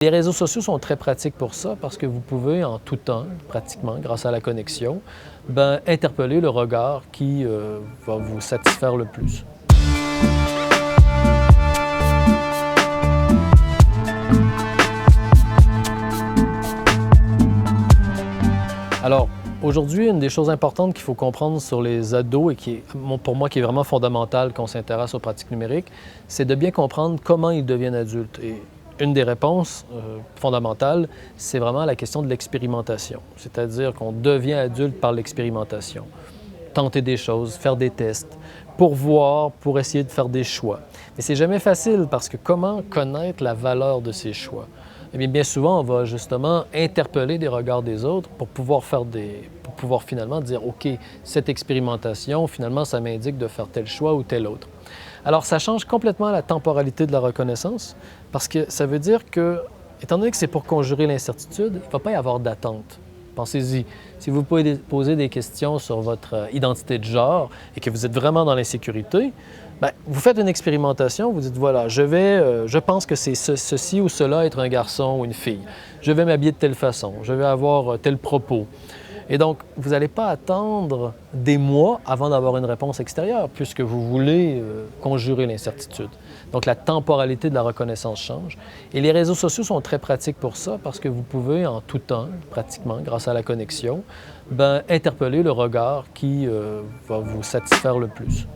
Les réseaux sociaux sont très pratiques pour ça parce que vous pouvez en tout temps, pratiquement, grâce à la connexion, interpeller le regard qui va vous satisfaire le plus. Alors, aujourd'hui, une des choses importantes qu'il faut comprendre sur les ados et qui est, pour moi, qui est vraiment fondamentale quand on s'intéresse aux pratiques numériques, c'est de bien comprendre comment ils deviennent adultes. Et une des réponses fondamentales, c'est vraiment la question de l'expérimentation. C'est-à-dire qu'on devient adulte par l'expérimentation. Tenter des choses, faire des tests, pour voir, pour essayer de faire des choix. Mais c'est jamais facile parce que comment connaître la valeur de ces choix? Eh bien, bien souvent, on va justement interpeller des regards des autres pour pouvoir finalement dire, OK, cette expérimentation, finalement, ça m'indique de faire tel choix ou tel autre. Alors, ça change complètement la temporalité de la reconnaissance parce que ça veut dire que, étant donné que c'est pour conjurer l'incertitude, il ne va pas y avoir d'attente. Pensez-y. Si vous pouvez poser des questions sur votre identité de genre et que vous êtes vraiment dans l'insécurité, vous faites une expérimentation, vous dites, voilà, je pense que c'est ceci ou cela être un garçon ou une fille. Je vais m'habiller de telle façon, je vais avoir tel propos. Et donc, vous n'allez pas attendre des mois avant d'avoir une réponse extérieure, puisque vous voulez conjurer l'incertitude. Donc, la temporalité de la reconnaissance change. Et les réseaux sociaux sont très pratiques pour ça, parce que vous pouvez en tout temps, pratiquement, grâce à la connexion, interpeller le regard qui va vous satisfaire le plus.